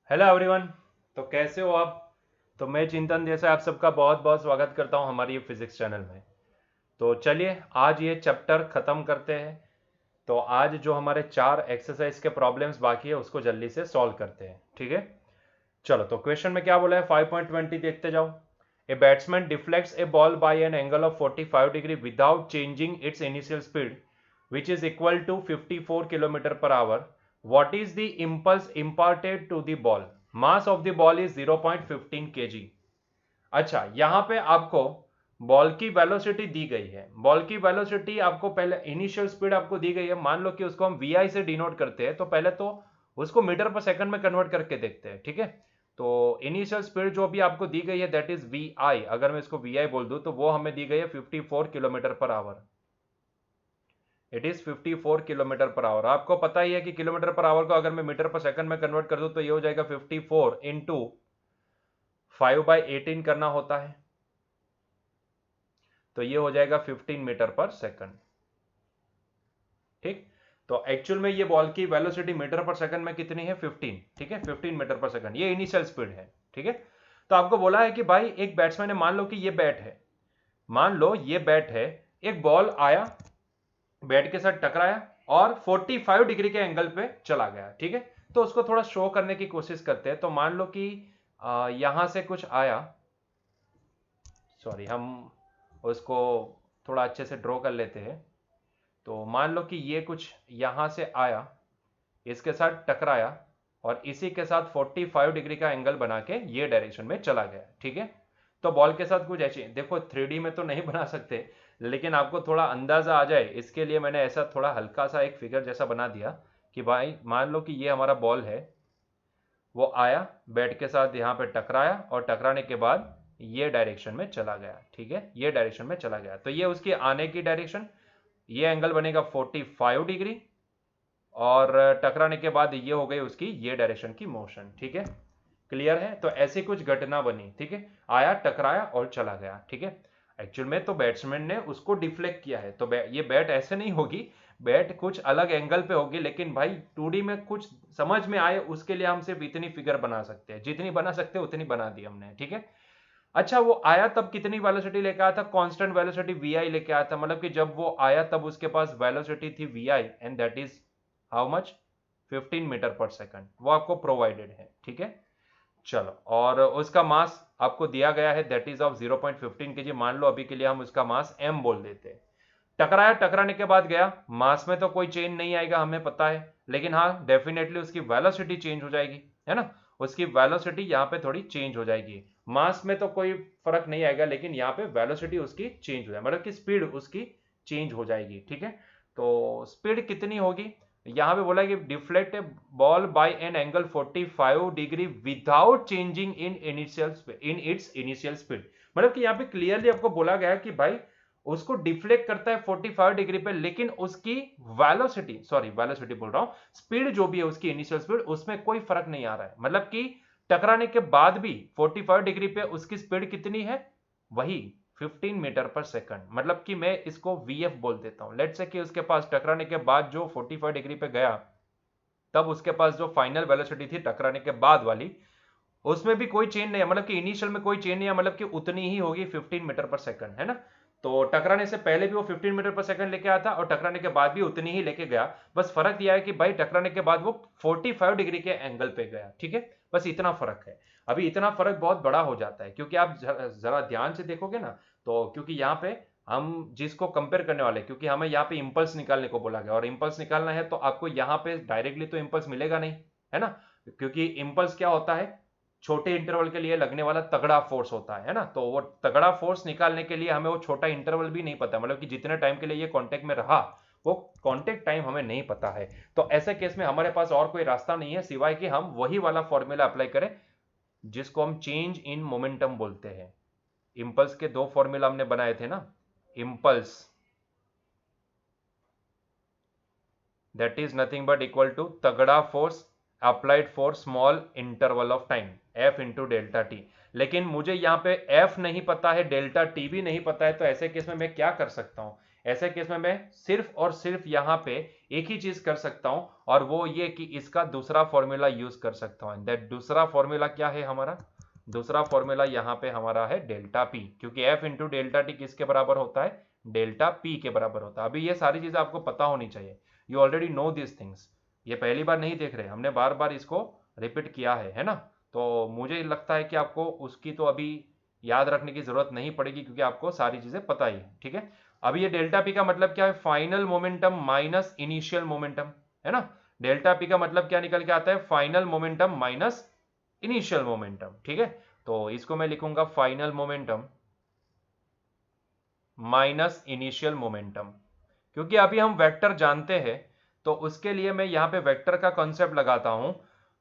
Hello everyone. तो कैसे हो आप? तो मैं चिंतन जैसे आप सबका बहुत बहुत स्वागत करता हूं हमारी ये फिजिक्स चैनल में। तो चलिए आज ये चैप्टर ख़त्म करते हैं। तो आज जो हमारे चार एक्सरसाइज के प्रॉब्लम्स बाकी है उसको जल्दी से सॉल्व करते हैं, ठीक है? चलो, तो क्वेश्चन में क्या बोला है 5.20 देखते जाओ। A batsman deflects A ball by an angle of 45 degree without changing it's initial speed which is equal to 54 kilometre per hour. What is the impulse imparted to the ball? Mass of the ball is 0.15 kg. अच्छा, यहां पे आपको ball की velocity दी गई है। Ball की velocity आपको पहले इनिशियल स्पीड आपको दी गई है। मान लो कि उसको हम वी आई से डिनोट करते हैं, तो पहले तो उसको मीटर पर सेकंड में कन्वर्ट करके देखते हैं, ठीक है? तो इनिशियल स्पीड जो भी आपको दी गई है दैट इज वी आई। अगर मैं इसको वी आई बोल दूं तो वो हमें दी गई है 54 kilometre per hour. It is 54 kilometre per hour. आपको पता ही है कि किलोमीटर पर आवर को अगर मैं मीटर पर सेकंड में कन्वर्ट कर दूं तो ये हो जाएगा 54 इंटू 5/18 करना होता है, तो ये हो जाएगा 15 मीटर पर सेकंड। ठीक। तो एक्चुअल में ये बॉल की वेलोसिटी मीटर पर सेकंड में कितनी है? 15। ठीक है, 15 मीटर पर सेकंड ये इनिशियल स्पीड है। ठीक है। तो आपको बोला है कि भाई एक बैट्समैन ने, मान लो कि ये बैट है, मान लो ये बैट है, एक बॉल आया, बैट के साथ टकराया और 45 डिग्री के एंगल पे चला गया। ठीक है। तो उसको थोड़ा शो करने की कोशिश करते हैं। तो मान लो कि यहां से कुछ आया, सॉरी, हम उसको थोड़ा अच्छे से ड्रॉ कर लेते हैं। तो मान लो कि ये कुछ यहां से आया, इसके साथ टकराया और इसी के साथ 45 डिग्री का एंगल बना के ये डायरेक्शन में चला गया। ठीक है। तो बॉल के साथ कुछ ऐसे, देखो 3D में तो नहीं बना सकते, लेकिन आपको थोड़ा अंदाजा आ जाए इसके लिए मैंने ऐसा थोड़ा हल्का सा एक फिगर जैसा बना दिया कि भाई मान लो कि ये हमारा बॉल है, वो आया, बैट के साथ यहाँ पे टकराया और टकराने के बाद ये डायरेक्शन में चला गया। ठीक है, ये डायरेक्शन में चला गया। तो ये उसकी आने की डायरेक्शन, ये एंगल बनेगा 45 डिग्री और टकराने के बाद ये हो गई उसकी ये डायरेक्शन की मोशन। ठीक है, क्लियर है? तो ऐसी कुछ घटना बनी। ठीक है, आया, टकराया और चला गया। ठीक है। एक्चुअल में तो बैट्समैन ने उसको डिफ्लेक्ट किया है, तो ये बैट ऐसे नहीं होगी, बैट कुछ अलग एंगल पे होगी, लेकिन भाई 2D में कुछ समझ में आए उसके लिए हम सिर्फ इतनी फिगर बना सकते हैं, जितनी बना सकते हैं उतनी बना दी हमने। ठीक है। अच्छा, वो आया तब कितनी वेलोसिटी लेके आया था? कांस्टेंट वेलोसिटी वी आई लेके आया था। मतलब कि जब वो आया तब उसके पास वेलोसिटी थी V I and that is how much? 15 metre per second. वो आपको प्रोवाइडेड है। ठीक है। चलो, और उसका मास आपको दिया गया है दैट इज ऑफ 0.15 केजी। मान लो अभी के लिए हम उसका मास m बोल देते हैं। टकराया, टकराने के बाद गया, मास में तो कोई चेंज नहीं आएगा हमें पता है, लेकिन हाँ डेफिनेटली उसकी वेलोसिटी चेंज हो जाएगी, है ना? उसकी वेलोसिटी यहाँ पे थोड़ी चेंज हो जाएगी। मास में तो कोई फर्क नहीं आएगा, लेकिन यहाँ पे वेलोसिटी उसकी चेंज हो जाएगी, मतलब कि स्पीड उसकी चेंज हो जाएगी। ठीक है। तो स्पीड कितनी होगी? यहाँ पे बोला कि deflect A ball by an angle 45 degree without changing in its initial speed. मतलब कि यहाँ पे क्लियरली आपको बोला गया है कि भाई उसको डिफ्लेक्ट करता है 45 डिग्री पे, लेकिन उसकी वेलोसिटी, सॉरी वेलोसिटी बोल रहा हूं, स्पीड जो भी है उसकी इनिशियल स्पीड, उसमें कोई फर्क नहीं आ रहा है। मतलब कि टकराने के बाद भी 45 डिग्री पे उसकी स्पीड कितनी है? वही 15 मीटर पर सेकंड। मतलब कि मैं इसको वीएफ बोल देता हूं। लेट्स से कि उसके पास टकराने के बाद जो 45 डिग्री पे गया, तब उसके पास जो फाइनल वेलोसिटी थी टकराने के बाद वाली, उसमें भी कोई चेंज नहीं है, मतलब कि इनिशियल में कोई चेंज नहीं है, मतलब कि उतनी ही होगी 15 मीटर पर सेकंड, है ना? तो टकराने से पहले भी वो 15 मीटर पर सेकंड लेके आया था और टकराने के बाद भी उतनी ही लेके गया। बस फर्क यह है कि भाई टकराने के बाद वो 45 डिग्री के एंगल पे गया। ठीक है, बस इतना फर्क है। अभी इतना फर्क बहुत बड़ा हो जाता है, क्योंकि आप जरा ध्यान से देखोगे ना, तो क्योंकि यहाँ पे हम जिसको कंपेयर करने वाले, क्योंकि हमें यहाँ पे इंपल्स निकालने को बोला गया और इंपल्स निकालना है, तो आपको यहाँ पे डायरेक्टली तो इंपल्स मिलेगा नहीं, है ना? क्योंकि इंपल्स क्या होता है? छोटे इंटरवल के लिए लगने वाला तगड़ा फोर्स होता है ना? तो वो तगड़ा फोर्स निकालने के लिए हमें वो छोटा इंटरवल भी नहीं पता, मतलब कि जितने टाइम के लिए ये कांटेक्ट में रहा, वो कांटेक्ट टाइम हमें नहीं पता है। तो ऐसे केस में हमारे पास और कोई रास्ता नहीं है सिवाय कि हम वही वाला फॉर्मूला अप्लाई करें जिसको हम चेंज इन मोमेंटम बोलते हैं। इंपल्स के दो फॉर्मूला हमने बनाए थे ना। Impulse that is nothing but equal to तगड़ा force applied for small interval of time, F into delta T. लेकिन मुझे यहाँ पे एफ नहीं पता है, डेल्टा टी भी नहीं पता है, तो ऐसे केस में मैं क्या कर सकता हूँ? ऐसे केस में मैं सिर्फ और सिर्फ यहाँ पे एक ही चीज कर सकता हूं, और वो ये कि इसका दूसरा फॉर्मूला यूज कर सकता हूं। दैट दूसरा फॉर्मूला क्या है हमारा? दूसरा फॉर्मूला यहाँ पे हमारा है डेल्टा पी, क्योंकि एफ इंटू डेल्टा टी किसके बराबर होता है? डेल्टा पी के बराबर होता है। अभी ये सारी चीजें आपको पता होनी चाहिए, you already know this things. ये पहली बार नहीं देख रहे, हमने बार बार इसको रिपीट किया है ना? तो मुझे लगता है कि आपको उसकी तो अभी याद रखने की जरूरत नहीं पड़ेगी, क्योंकि आपको सारी चीजें पता ही है। ठीक है, अभी ये डेल्टा पी का मतलब क्या है? Final momentum minus initial momentum, है ना? डेल्टा पी का मतलब क्या निकल के आता है? Final momentum minus initial momentum. ठीक है, तो इसको मैं लिखूंगा final momentum minus initial momentum. क्योंकि अभी हम वेक्टर जानते हैं, तो उसके लिए मैं यहां पे वेक्टर का कॉन्सेप्ट लगाता हूं।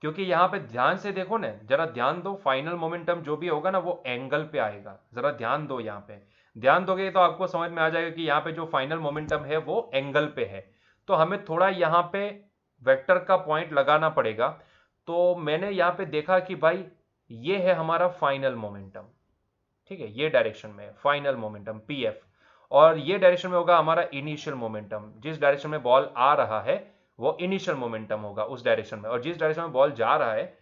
क्योंकि यहां पे ध्यान से देखो ना, जरा ध्यान दो, फाइनल मोमेंटम जो भी होगा ना वो एंगल पे आएगा। जरा ध्यान दो, यहां पे ध्यान दोगे तो आपको समझ में आ जाएगा कि यहां पे जो फाइनल मोमेंटम है वो एंगल पे है। तो हमें थोड़ा यहां पे वेक्टर का पॉइंट लगाना पड़ेगा। तो मैंने यहां पे देखा कि भाई ये है हमारा फाइनल मोमेंटम। ठीक है, ये डायरेक्शन में फाइनल मोमेंटम पी एफ, और ये डायरेक्शन में होगा हमारा इनिशियल मोमेंटम। जिस डायरेक्शन में बॉल आ रहा है वो इनिशियल मोमेंटम होगा उस डायरेक्शन में, और जिस डायरेक्शन में बॉल जा रहा है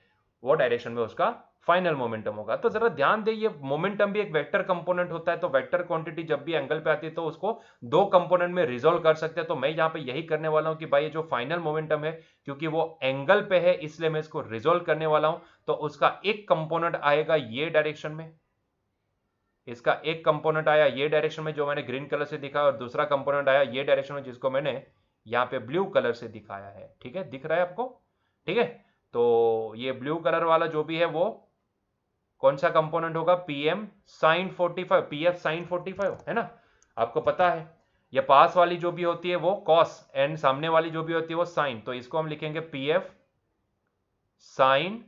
वो डायरेक्शन में उसका फाइनल मोमेंटम होगा। तो जरा ध्यान दे, ये मोमेंटम भी एक वेक्टर कंपोनेंट होता है। तो वेक्टर क्वांटिटी जब भी एंगल पे आती है तो उसको दो कंपोनेंट में रिजोल्व कर सकते हैं। तो मैं यहाँ पे यही करने वाला हूं कि भाई ये जो फाइनल मोमेंटम है, क्योंकि वो एंगल पे है इसलिए मैं इसको रिजोल्व करने वाला हूं। तो उसका एक कंपोनेंट आएगा ये डायरेक्शन में, इसका एक कंपोनेंट आया ये डायरेक्शन में जो मैंने ग्रीन कलर से दिखाया, और दूसरा कंपोनेंट आया ये डायरेक्शन में जिसको मैंने यहाँ पे ब्लू कलर से दिखाया है। ठीक है, दिख रहा है आपको? ठीक है, तो ये ब्लू कलर वाला जो भी है वो कौन सा कंपोनेंट होगा? पीएम साइन 45, पीएफ साइन 45, है ना? आपको पता है। ये पास वाली जो भी होती है वो कॉस, एंड सामने वाली जो भी होती है वो साइन। तो इसको हम लिखेंगे पीएफ साइन,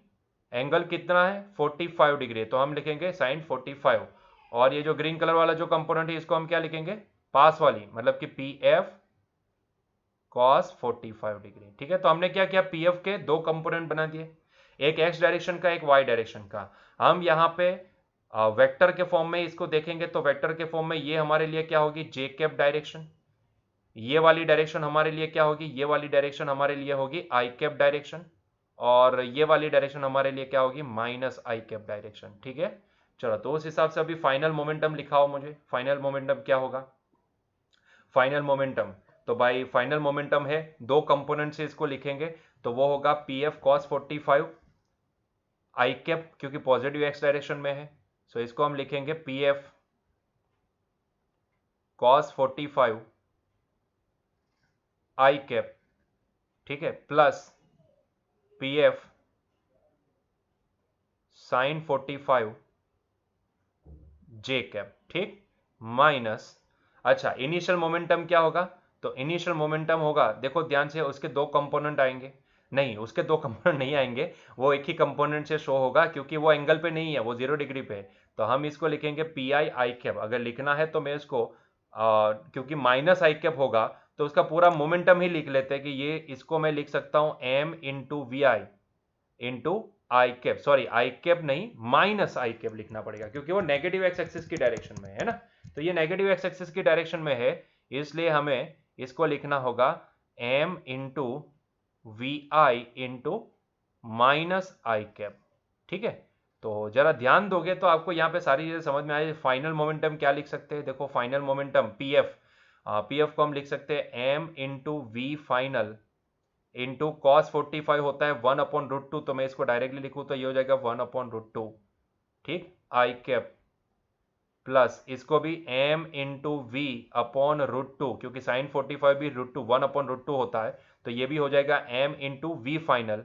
एंगल कितना है? 45 डिग्री, तो हम लिखेंगे साइन 45। और ये जो ग्रीन कलर वाला जो कंपोनेंट है इसको हम क्या लिखेंगे? पास वाली, मतलब कि पी एफ कॉस 45 डिग्री। ठीक है, तो हमने क्या किया? पी एफ के दो कंपोनेंट बना दिए, एक एक्स डायरेक्शन का एक वाई डायरेक्शन का। हम यहाँ पे वेक्टर के फॉर्म में इसको देखेंगे, तो वेक्टर के फॉर्म में ये हमारे लिए क्या होगी? जे कैप डायरेक्शन। ये वाली डायरेक्शन हमारे लिए क्या होगी? ये वाली डायरेक्शन हमारे लिए होगी आई कैप डायरेक्शन। और ये वाली डायरेक्शन हमारे लिए क्या होगी? Minus I cap direction. ठीक है, चलो, तो उस हिसाब से अभी फाइनल मोमेंटम लिखाओ मुझे। फाइनल मोमेंटम क्या होगा? फाइनल मोमेंटम, तो भाई फाइनल मोमेंटम है, दो कंपोनेंट से इसको लिखेंगे, तो वो होगा पी एफ कॉस 45 आई कैप, क्योंकि पॉजिटिव एक्स डायरेक्शन में है। सो इसको हम लिखेंगे पी एफ कॉस 45 आई कैप। ठीक है, प्लस पी एफ साइन 45 जे कैप। ठीक, माइनस, अच्छा इनिशियल मोमेंटम क्या होगा? तो इनिशियल मोमेंटम होगा, देखो ध्यान से, उसके दो कंपोनेंट आएंगे। नहीं, उसके दो कंपोनेंट नहीं आएंगे, वो एक ही कंपोनेंट से शो होगा, क्योंकि वो एंगल पे नहीं है, वो 0 डिग्री पे है। तो हम इसको लिखेंगे पी आई आई कैप। अगर लिखना है तो मैं इसको क्योंकि माइनस आई कैप होगा तो उसका पूरा मोमेंटम ही लिख लेते हैं कि ये, इसको मैं लिख सकता हूं M into V I into I cap. Sorry, I cap नहीं, माइनस आई कैप लिखना पड़ेगा, क्योंकि वो नेगेटिव एक्स एक्सिस की डायरेक्शन में है ना। तो ये नेगेटिव एक्स एक्सिस की डायरेक्शन में है, इसलिए हमें इसको लिखना होगा M into V I into minus I cap. ठीक है, तो जरा ध्यान दोगे तो आपको यहाँ पे सारी चीजें समझ में आए। फाइनल मोमेंटम क्या लिख सकते हैं? देखो, final momentum P F, P F को हम लिख सकते हैं M into V final into cos 45 होता है 1/√2, तो मैं इसको डायरेक्टली लिखूँ तो ये हो जाएगा 1/√2। ठीक, आई कैप, प्लस इसको भी एम इंटू वी अपॉन √2, क्योंकि साइन 45 भी √2 1/√2 होता है, तो ये भी हो जाएगा M into V final.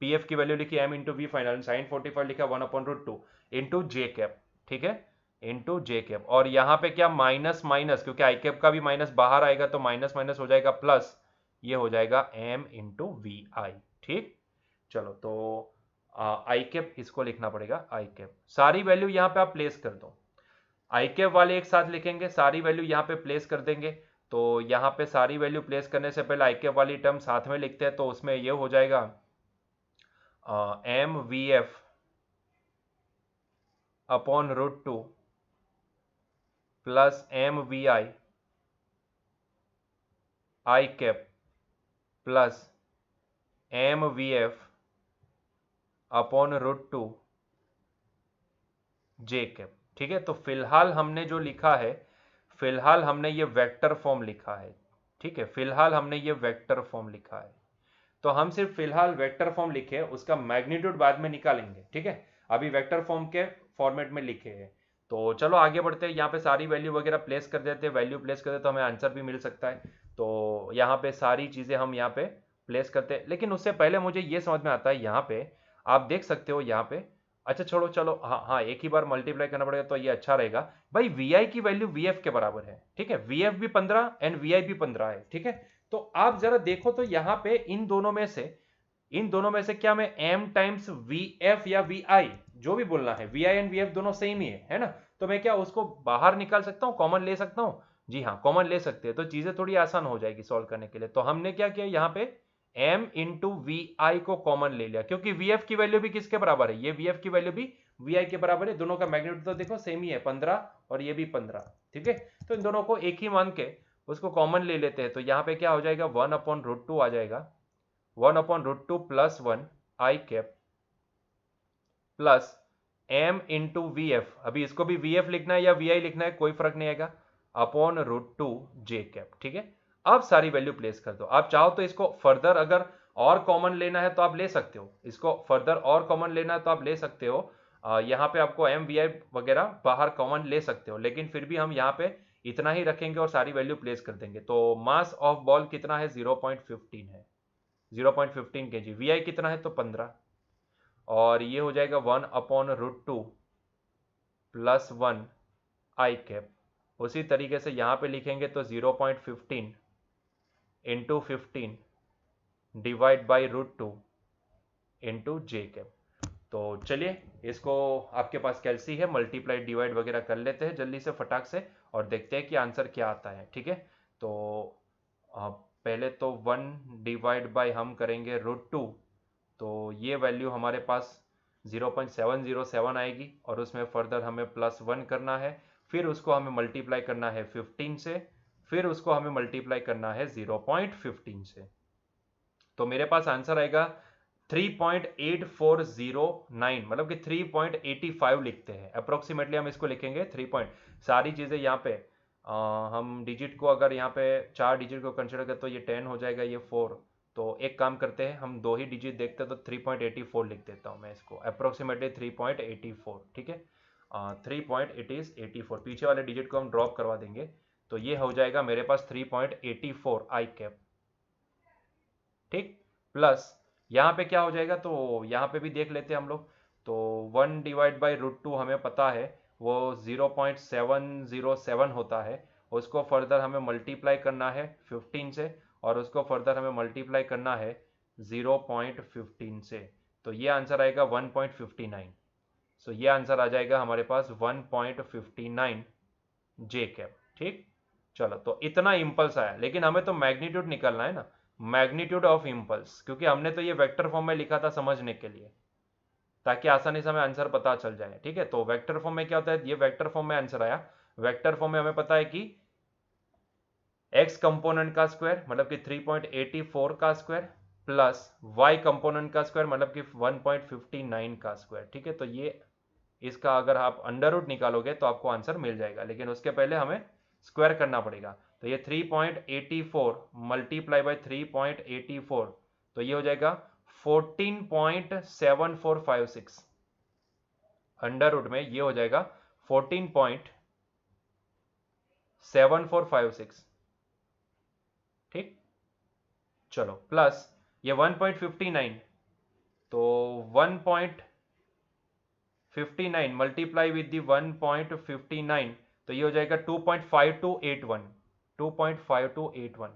P F की वैल्यू लिखी M into V final, sine 45 लिखा 1/√2 इंटू जे कैप। ठीक है, इंटू जे कैप, और यहाँ पे क्या? माइनस माइनस, क्योंकि आई कैप का भी माइनस बाहर आएगा तो माइनस माइनस हो जाएगा प्लस, ये हो जाएगा एम इंटू वी आई। ठीक, चलो, तो आई कैप इसको लिखना पड़ेगा आई कैप। सारी वैल्यू यहाँ पे आप प्लेस कर दो, आई कैप वाले एक साथ लिखेंगे, सारी वैल्यू यहाँ पे प्लेस कर देंगे। तो यहाँ पे सारी वैल्यू प्लेस करने से पहले आई कैप वाली टर्म साथ में लिखते हैं, तो उसमें ये हो जाएगा M V F upon √2 plus M V I I cap plus M V F upon √2 J cap. ठीक है, तो फिलहाल हमने जो लिखा है, फिलहाल हमने ये वेक्टर फॉर्म लिखा है। ठीक है, फिलहाल हमने ये वेक्टर फॉर्म लिखा है, तो हम सिर्फ फिलहाल वेक्टर फॉर्म लिखे, उसका मैग्नीट्यूड बाद में निकालेंगे। ठीक है, अभी वेक्टर फॉर्म के फॉर्मेट में लिखे हैं। तो चलो आगे बढ़ते हैं, यहाँ पे सारी वैल्यू वगैरह प्लेस कर देते हैं, वैल्यू प्लेस कर देते तो हमें आंसर भी मिल सकता है। तो यहाँ पे सारी चीज़ें हम यहाँ पे प्लेस करते हैं, लेकिन उससे पहले मुझे ये समझ में आता है, यहाँ पे आप देख सकते हो यहाँ पे, अच्छा छोड़ो चलो, हाँ हाँ, एक ही बार मल्टीप्लाई करना पड़ेगा तो ये अच्छा रहेगा भाई। वी आई की वैल्यू वी एफ के बराबर है। ठीक है, वी एफ भी 15 एंड वी आई भी 15 है। ठीक है, तो आप जरा देखो तो यहाँ पे इन दोनों में से क्या मैं m टाइम्स वी एफ या वी आई, जो भी बोलना है, V I and V F दोनों सेम ही है ना, तो मैं क्या उसको बाहर निकाल सकता हूँ, कॉमन ले सकता हूँ? जी हाँ, कॉमन ले सकते हैं, तो चीजें थोड़ी आसान हो जाएगी सॉल्व करने के लिए। तो हमने क्या किया यहाँ पे, m इंटू वी आई को कॉमन ले लिया, क्योंकि वी एफ की वैल्यू भी किसके बराबर है, ये वी एफ की वैल्यू भी वी आई के बराबर है, दोनों का मैग्नीट्यूड तो देखो सेम ही है 15 और ये भी 15। ठीक है, तो इन दोनों को एक ही मान के उसको कॉमन ले लेते हैं, तो यहाँ पे क्या हो जाएगा, 1/√2 आ जाएगा, 1/√2 plus 1 i cap plus m into v F, अभी इसको भी वी एफ लिखना है या वी आई लिखना है कोई फर्क नहीं आएगा, अपॉन √2 जे कैप। ठीक है, अब सारी वैल्यू प्लेस कर दो। आप चाहो तो इसको फर्दर अगर और कॉमन लेना है तो आप ले सकते हो, इसको फर्दर और कॉमन लेना है तो आप ले सकते हो। यहाँ पे आपको एम वी आई वगैरह बाहर कॉमन ले सकते हो, लेकिन फिर भी हम यहाँ पे इतना ही रखेंगे और सारी वैल्यू प्लेस कर देंगे। तो मास ऑफ बॉल कितना है, 0.15 है, 0.15 kg। वी आई कितना है तो 15, और ये हो जाएगा 1/√2 प्लस 1 आई कैप। उसी तरीके से यहाँ पे लिखेंगे तो 0.15 into 15 divide by √2 into J cap. तो चलिए, इसको आपके पास कैलसी है, मल्टीप्लाई डिवाइड वगैरह कर लेते हैं जल्दी से फटाक से, और देखते हैं कि आंसर क्या आता है। ठीक है, तो पहले तो 1 डिवाइड बाई हम करेंगे √2, तो ये वैल्यू हमारे पास 0.707 आएगी, और उसमें फर्दर हमें प्लस 1 करना है, फिर उसको हमें मल्टीप्लाई करना है 15 से, फिर उसको हमें मल्टीप्लाई करना है 0.15 से। तो मेरे पास आंसर आएगा 3.8409, मतलब कि 3.85 लिखते हैं अप्रोक्सीमेटली, हम इसको लिखेंगे 3 पॉइंट। सारी चीज़ें यहाँ पे हम डिजिट को अगर यहाँ पे 4 डिजिट को कंसिडर करें तो ये 10 हो जाएगा, ये 4। तो एक काम करते हैं, हम 2 ही डिजिट देखते हैं, तो 3.84 लिख देता हूँ मैं इसको, अप्रोक्सीमेटली 3.84। ठीक है, 3.84, पीछे वाले डिजिट को हम ड्रॉप करवा देंगे, तो ये हो जाएगा मेरे पास 3.84 आई कैप। ठीक, प्लस यहाँ पे क्या हो जाएगा, तो यहाँ पे भी देख लेते हैं हम लोग। तो 1 डिवाइड बाई √2 हमें पता है वो 0.707 होता है, उसको फर्दर हमें मल्टीप्लाई करना है 15 से, और उसको फर्दर हमें मल्टीप्लाई करना है 0.15 से, तो ये आंसर आएगा 1.59। सो ये आंसर आ जाएगा हमारे पास 1.59 जे कैप। ठीक, चलो, तो इतना इम्पल्स आया, लेकिन हमें तो मैग्नीट्यूड निकालना है ना, मैग्नीट्यूड ऑफ इम्पल्स, क्योंकि हमने तो ये वेक्टर फॉर्म में लिखा था समझने के लिए, ताकि आसानी से हमें आंसर पता चल जाए। ठीक है, तो वेक्टर फॉर्म में क्या होता है, ये वेक्टर फॉर्म में आंसर आया। वेक्टर फॉर्म में हमें पता है कि x कंपोनेंट का स्क्वायर मतलब कि 3.84 का स्क्वायर प्लस y कंपोनेंट का स्क्वायर मतलब कि 1.59 का स्क्वायर। ठीक है, तो ये इसका अगर आप अंडर रूट निकालोगे तो आपको आंसर मिल जाएगा, लेकिन उसके पहले हमें स्क्वायर करना पड़ेगा। तो ये 3.84 मल्टीप्लाई बाई 3.84, तो ये हो जाएगा 14.7456। अंडर रूट में ये हो जाएगा 14.7456। ठीक, चलो, प्लस ये 1.59, तो 1.59 मल्टीप्लाई विद दी 1.59, तो ये हो जाएगा 2.5281, 2.5281।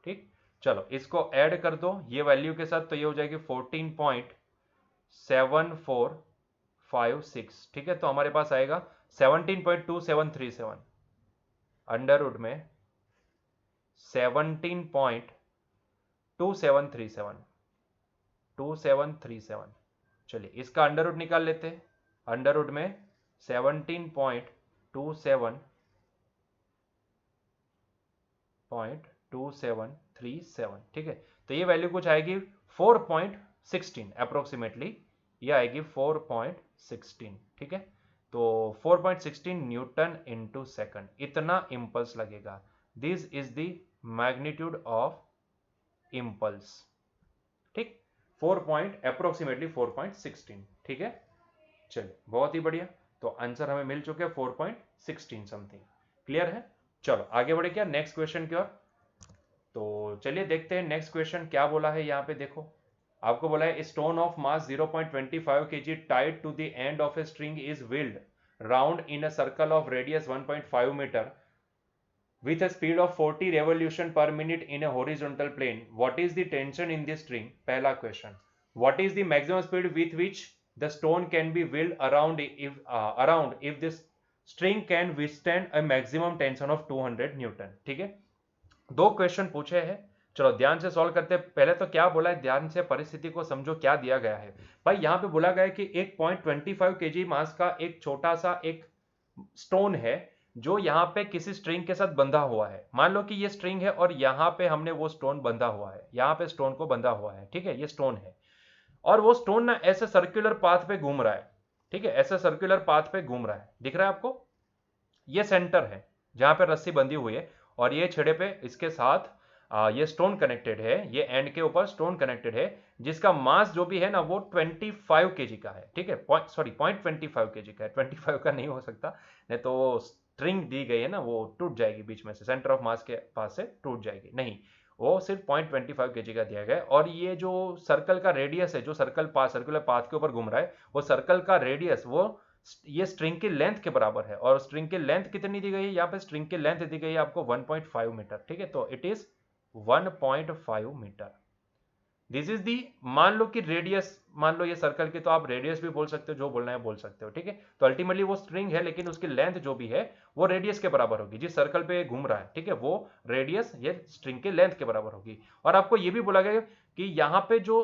ठीक, चलो इसको ऐड कर दो ये वैल्यू के साथ, तो ये हो जाएगी 14.7456। ठीक है, तो हमारे पास आएगा 17.2737, अंडर रूट में 17.2737। चलिए इसका अंडर रूट निकाल लेते हैं। अंडर रूट में 17.2737 4.2737, ठीक है। तो ये वैल्यू कुछ आएगी 4.16 अप्रोक्सीमेटली, ये आएगी 4.16, ठीक है। तो 4.16 न्यूटन इंटू सेकंड इतना इंपल्स लगेगा। This is the magnitude of impulse, ठीक। 4.अप्रोक्सीमेटली 4.16, ठीक है। चलिए बहुत ही बढ़िया, तो आंसर हमें मिल चुके हैं 4.16 समथिंग। क्लियर है? चलो आगे बढ़े क्या नेक्स्ट क्वेश्चन की ओर। तो चलिए देखते हैं नेक्स्ट क्वेश्चन क्या बोला है। यहाँ पे देखो आपको बोला है stone of mass 0.25 kg tied to the end of a string is whirled round in a circle of radius 1.5 metre with a speed of 40 revolution per minute in a horizontal plane. What is the tension in this string? पहला question. What is the maximum speed with which the stone can be wheeled around if this string can withstand a maximum tension of 200 Newton? ठीक है, दो question पूछे हैं, चलो ध्यान से solve करते हैं। पहले तो क्या बोला है, ध्यान से परिस्थिति को समझो क्या दिया गया है। भाई यहाँ पे बोला गया है कि एक 0.25 kg मास का एक छोटा सा एक स्टोन है जो यहाँ पे किसी स्ट्रिंग के साथ बंधा हुआ है। मान लो कि ये स्ट्रिंग है और यहाँ पे हमने वो स्टोन बंधा हुआ है, यहाँ पे स्टोन को बंधा हुआ है, ठीक है, ये स्टोन है। और वो स्टोन ना ऐसे सर्कुलर पाथ पे घूम रहा है, ठीक है, ऐसे सर्कुलर पाथ पे घूम रहा है, दिख रहा है आपको। ये सेंटर है जहां पे रस्सी बंधी हुई है और ये छेड़े पे इसके साथ ये स्टोन कनेक्टेड है, ये एंड के ऊपर स्टोन कनेक्टेड है, जिसका मास जो भी है ना वो 25 kg का है, ठीक है, 0.25 kg का है, 25 का नहीं हो सकता, नहीं तो स्ट्रिंग दी गई है ना वो टूट जाएगी बीच में से, सेंटर ऑफ मास के पास से टूट जाएगी, नहीं, वो सिर्फ 0.25 kg का दिया गया है। और ये जो सर्कल का रेडियस है, जो सर्कुलर पाथ के ऊपर घूम रहा है, वो सर्कल का रेडियस वो ये स्ट्रिंग की लेंथ के बराबर है। और स्ट्रिंग की लेंथ कितनी दी गई है, यहाँ पे स्ट्रिंग की लेंथ दी गई है आपको 1.5 मीटर, ठीक है, तो it is 1.5 metre. This is the, मान लो कि रेडियस, मान लो ये सर्कल की, तो आप रेडियस भी बोल सकते हो, जो बोलना है बोल सकते हो, ठीक है। तो अल्टीमेटली वो स्ट्रिंग है लेकिन उसकी लेंथ जो भी है वो रेडियस के बराबर होगी, जिस सर्कल पे घूम रहा है, ठीक है, वो रेडियस ये स्ट्रिंग के लेंथ के बराबर होगी। और आपको ये भी बोला गया कि यहाँ पे जो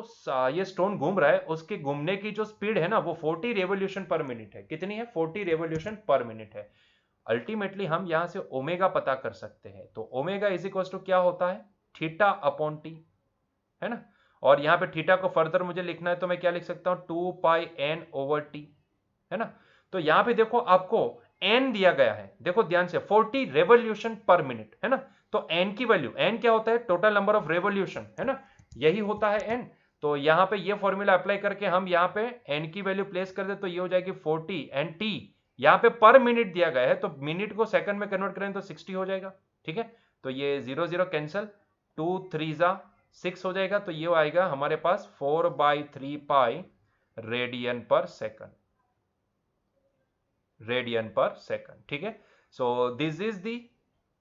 ये स्टोन घूम रहा है उसके घूमने की जो स्पीड है ना वो 40 रेवोल्यूशन पर मिनट है। कितनी है? 40 रेवोल्यूशन पर मिनट है। अल्टीमेटली हम यहां से ओमेगा पता कर सकते हैं, तो ओमेगा इज इक्वल टू क्या होता है, थीटा अपॉन टी, है ना। और यहां पे थीटा को फर्दर मुझे लिखना है तो मैं क्या लिख सकता हूं, 2πn/t, है ना। तो यहां पे देखो आपको n दिया गया है, देखो ध्यान से, 40 रेवोल्यूशन पर मिनट, है ना। तो n की वैल्यू, n क्या होता है, टोटल नंबर ऑफ रेवोल्यूशन, है ना, यही होता है n। तो यहां पे ये फॉर्मूला अप्लाई करके हम यहां पे n की वैल्यू प्लेस कर दे तो ये हो जाएगी 40, एंड t यहां पे पर मिनट दिया गया है तो मिनट को सेकंड में कन्वर्ट करें तो 60 हो जाएगा, ठीक है। तो ये 0 0 कैंसिल, 2 3 6 हो जाएगा, तो ये आएगा हमारे पास 4/3 पाई रेडियन पर सेकंड, रेडियन पर सेकंड, ठीक है। So this is the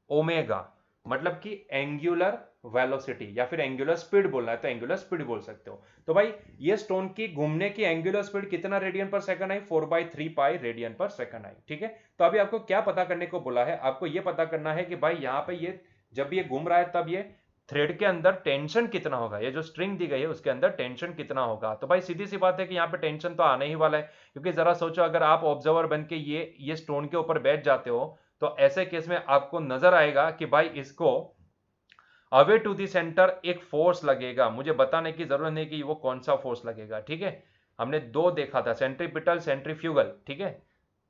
omega, मतलब कि एंगुलर वेलोसिटी या फिर एंगुलर स्पीड बोलना है तो एंगुलर स्पीड बोल सकते हो। तो भाई ये स्टोन की घूमने की एंगुलर स्पीड कितना रेडियन पर सेकंड आई, 4/3 पाई रेडियन पर सेकंड आई, ठीक है। तो अभी आपको क्या पता करने को बोला है, आपको ये पता करना है कि भाई यहाँ पे ये जब ये घूम रहा है तब ये थ्रेड के अंदर टेंशन कितना होगा, ये जो स्ट्रिंग दी गई है उसके अंदर टेंशन कितना होगा। तो भाई सीधी सी बात है कि यहाँ पे टेंशन तो आने ही वाला है, क्योंकि जरा सोचो अगर आप ऑब्जर्वर बन के ये स्टोन के ऊपर बैठ जाते हो तो ऐसे केस में आपको नजर आएगा कि भाई इसको अवे टू दी सेंटर एक फोर्स लगेगा। मुझे बताने की जरूरत नहीं कि वो कौन सा फोर्स लगेगा, ठीक है। हमने दो देखा था, सेंट्रीपिटल, सेंट्रीफ्यूगल, ठीक है।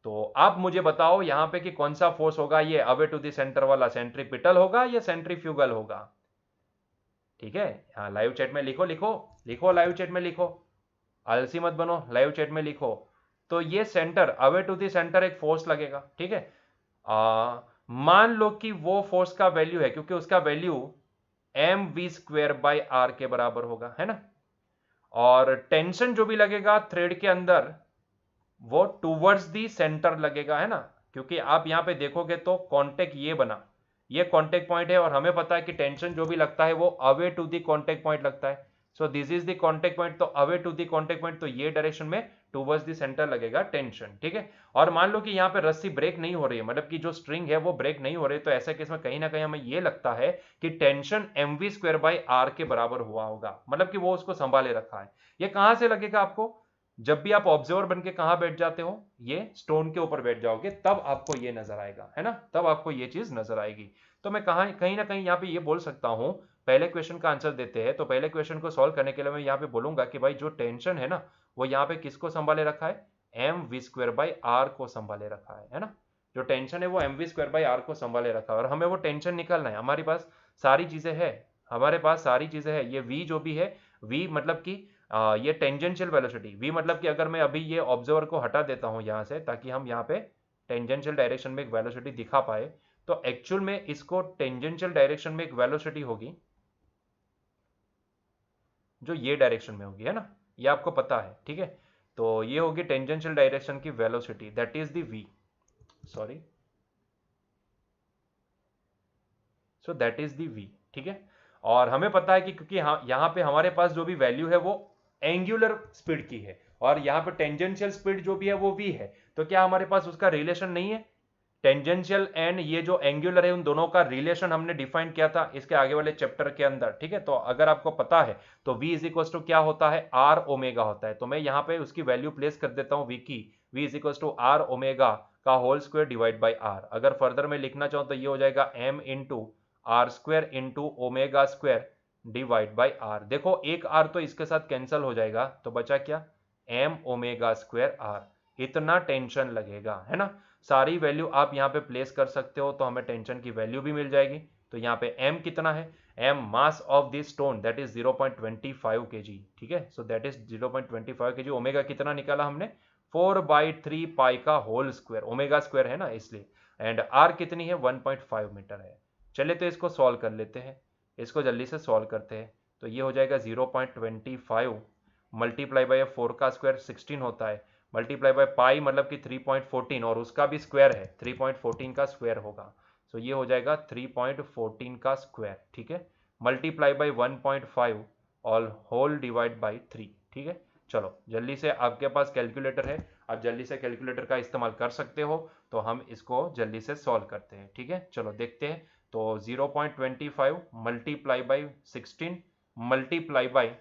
तो आप मुझे बताओ यहाँ पे कि कौन सा फोर्स होगा, ये अवे टू दी सेंटर वाला सेंट्रीपिटल होगा या सेंट्रीफ्यूगल होगा, ठीक है। हाँ लाइव चैट में लिखो, लिखो लाइव चैट में लिखो, आलसी मत बनो, लाइव चैट में लिखो। तो ये centre, away to the centre एक फोर्स लगेगा, ठीक है। मान लो कि वो फोर्स का वैल्यू है, क्योंकि उसका वैल्यू mv² के बराबर होगा, है ना। और टेंशन जो भी लगेगा थ्रेड के अंदर वो टूवर्ड्स दी सेंटर लगेगा, है ना, क्योंकि आप यहां पे देखोगे तो कॉन्टेक्ट ये बना, ये कॉन्टेक्ट पॉइंट है और हमें पता है कि टेंशन जो भी लगता है वो away to the contact point लगता है। So this is the contact point, तो away to the contact point, तो ये डायरेक्शन में टूवर्ड्स दी सेंटर लगेगा टेंशन, ठीक है। और मान लो कि यहाँ पे रस्सी ब्रेक नहीं हो रही है, मतलब कि जो स्ट्रिंग है वो ब्रेक नहीं हो रही, तो ऐसे केस में कहीं ना कहीं हमें ये लगता है कि टेंशन mv² r के बराबर हुआ होगा, मतलब कि वो उसको संभाले रखा है। ये कहां से लगेगा आपको, जब भी आप ऑब्जर्वर बन के कहां बैठ जाते हो, ये स्टोन के ऊपर बैठ जाओगे, तब आपको ये नजर आएगा, है ना, तब आपको ये चीज नजर आएगी। तो मैं कहीं ना कहीं यहाँ पे ये बोल सकता हूँ, पहले क्वेश्चन का आंसर देते हैं तो पहले क्वेश्चन को सॉल्व करने के लिए मैं यहाँ पे बोलूंगा कि भाई जो टेंशन है ना, वो यहाँ पे किसको संभाले रखा है, M V square by R को संभाले रखा है ना। जो टेंशन है वो M V square by R को संभाले रखा है, और हमें वो टेंशन निकालना है। हमारे पास सारी चीजें है, हमारे पास सारी चीजें है। ये वी जो भी है, वी मतलब कि ये टेंजेंशियल वेलोसिटी, वी मतलब कि अगर मैं अभी ये ऑब्जर्वर को हटा देता हूं यहां से, ताकि हम यहाँ पे टेंजेंशियल डायरेक्शन में एक वेलोसिटी दिखा पाए, तो एक्चुअल में इसको टेंजेंशियल डायरेक्शन में एक वेलोसिटी होगी जो ये डायरेक्शन में होगी, है ना, ये आपको पता है, ठीक है। तो ये होगी टेंजेंशियल डायरेक्शन की velocity, that is the V, sorry, so that is the V, ठीक है। और हमें पता है कि क्योंकि यहाँ पे हमारे पास जो भी वैल्यू है वो एंगुलर स्पीड की है, और यहाँ पे टेंजेंशियल स्पीड जो भी है वो वी है, तो क्या हमारे पास उसका रिलेशन नहीं है, टेंजेंशियल एंड ये जो एंगुलर है उन दोनों का रिलेशन हमने डिफाइन किया था इसके आगे वाले चैप्टर के अंदर, ठीक है। तो अगर आपको पता है तो v इज इक्वल टू क्या होता है, आर ओमेगा होता है। तो मैं यहाँ पे उसकी वैल्यू प्लेस कर देता हूँ v की, v is equal to R omega का whole square divide by R. अगर फर्दर में लिखना चाहूँ तो ये हो जाएगा m into R square into omega square divide by R. देखो एक आर तो इसके साथ कैंसिल हो जाएगा, तो बचा क्या, m ओमेगा स्क्वायर आर। इतना टेंशन लगेगा, है ना। सारी वैल्यू आप यहाँ पे प्लेस कर सकते हो, तो हमें टेंशन की वैल्यू भी मिल जाएगी। तो यहाँ पे m कितना है, m mass of this stone that is 0.25 kg, ठीक है। सो दैट इज 0.25 kg। ओमेगा कितना निकाला हमने, 4/3 पाई का होल स्क्वायर, ओमेगा स्क्वायर है ना इसलिए। एंड r कितनी है, 1.5 मीटर है। चलिए तो इसको सॉल्व कर लेते हैं, इसको जल्दी से सॉल्व करते हैं। तो ये हो जाएगा 0.25 मल्टीप्लाई बाय 4 का स्क्वायर 16 होता है, मल्टीप्लाई बाय पाई मतलब कि 3.14, और उसका भी स्क्वायर है, 3.14 का स्क्वायर होगा। सो ये हो जाएगा 3.14 का स्क्वायर, ठीक है, मल्टीप्लाई बाय 1.5 और होल डिवाइड बाय 3, ठीक है। चलो जल्दी से, आपके पास कैलकुलेटर है, आप जल्दी से कैलकुलेटर का इस्तेमाल कर सकते हो, तो हम इसको जल्दी से सॉल्व करते हैं, ठीक है। चलो देखते हैं। तो 0.25 multiply by 16 multiply by